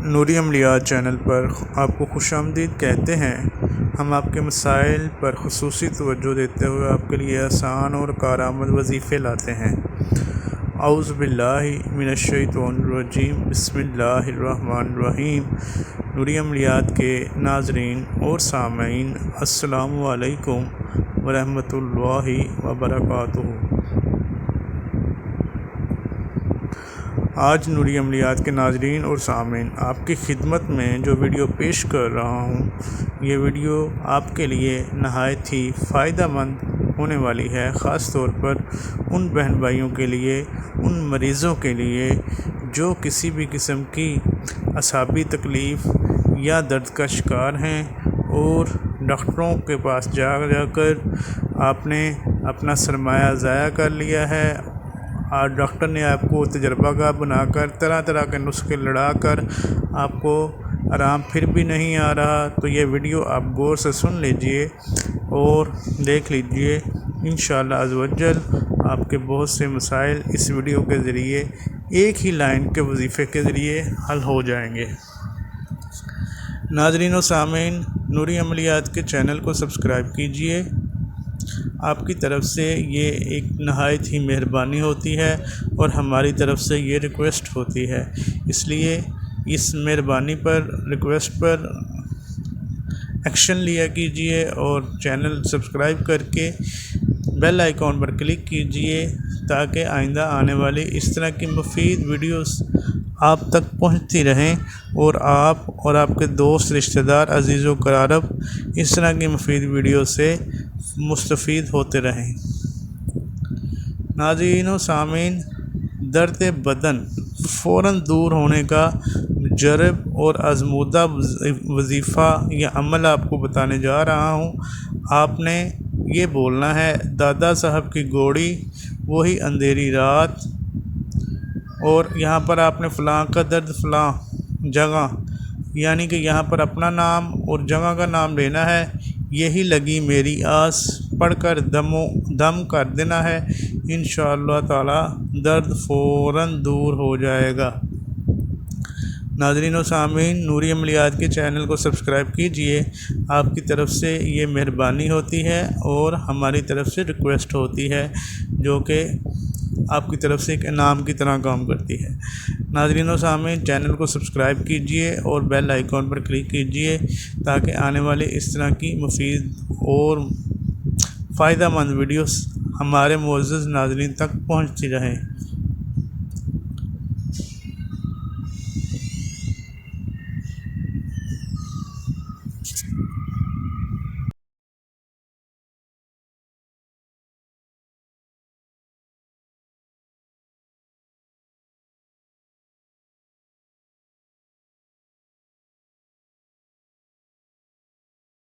نوری عملیات channel پر آپ کو خوش آمدید کہتے ہیں۔ ہم آپ کے مسائل پر خصوصی توجہ دیتے ہوئے آپ کے لیے آسان اور کارآمد وظیفے لاتے ہیں۔ اعوذ باللہ من الشیطان الرجیم، بسم اللہ الرحمن الرحیم۔ نوری عملیات کے ناظرین اور سامعین، السلام علیکم ورحمۃ اللہ وبرکاتہ۔ آج نوری عملیات کے ناظرین اور سامعین آپ کی خدمت میں جو ویڈیو پیش کر رہا ہوں، یہ ویڈیو آپ کے لیے نہایت ہی فائدہ مند ہونے والی ہے، خاص طور پر ان بہن بھائیوں کے لیے، ان مریضوں کے لیے جو کسی بھی قسم کی اعصابی تکلیف یا درد کا شکار ہیں اور ڈاکٹروں کے پاس جا کر آپ نے اپنا سرمایہ ضائع کر لیا ہے اور ڈاکٹر نے آپ کو تجربہ گاہ بنا کر طرح طرح کے نسخے لڑا کر آپ کو آرام پھر بھی نہیں آ رہا، تو یہ ویڈیو آپ غور سے سن لیجئے اور دیکھ لیجئے۔ انشاءاللہ عز و جل آپ کے بہت سے مسائل اس ویڈیو کے ذریعے ایک ہی لائن کے وظیفے کے ذریعے حل ہو جائیں گے۔ ناظرین و سامعین، نوری عملیات کے چینل کو سبسکرائب کیجئے۔ آپ کی طرف سے یہ ایک نہایت ہی مہربانی ہوتی ہے اور ہماری طرف سے یہ ریکویسٹ ہوتی ہے، اس لیے اس مہربانی پر، ریکویسٹ پر ایکشن لیا کیجئے اور چینل سبسکرائب کر کے بیل آئیکن پر کلک کیجئے تاکہ آئندہ آنے والی اس طرح کی مفید ویڈیوز آپ تک پہنچتی رہیں اور آپ اور آپ کے دوست، رشتہ دار، عزیز و اقارب اس طرح کی مفید ویڈیو سے مستفید ہوتے رہیں۔ ناظرین و سامعین، درد بدن فوراً دور ہونے کا مجرب اور آزمودہ وظیفہ یا عمل آپ کو بتانے جا رہا ہوں۔ آپ نے یہ بولنا ہے: دادا صاحب کی گوڑی، وہی اندھیری رات، اور یہاں پر آپ نے فلاں کا درد فلاں جگہ، یعنی کہ یہاں پر اپنا نام اور جگہ کا نام لینا ہے۔ یہی لگی میری آس، پڑھ کر دم کر دینا ہے، انشاءاللہ تعالی درد فوراً دور ہو جائے گا۔ ناظرین و سامعین، نوری عملیات کے چینل کو سبسکرائب کیجئے۔ آپ کی طرف سے یہ مہربانی ہوتی ہے اور ہماری طرف سے ریکویسٹ ہوتی ہے، جو کہ آپ کی طرف سے ایک انعام کی طرح کام کرتی ہے۔ ناظرین و سامعین، چینل کو سبسکرائب کیجئے اور بیل آئیکن پر کلک کیجئے تاکہ آنے والے اس طرح کی مفید اور فائدہ مند ویڈیوز ہمارے معزز ناظرین تک پہنچتی رہیں۔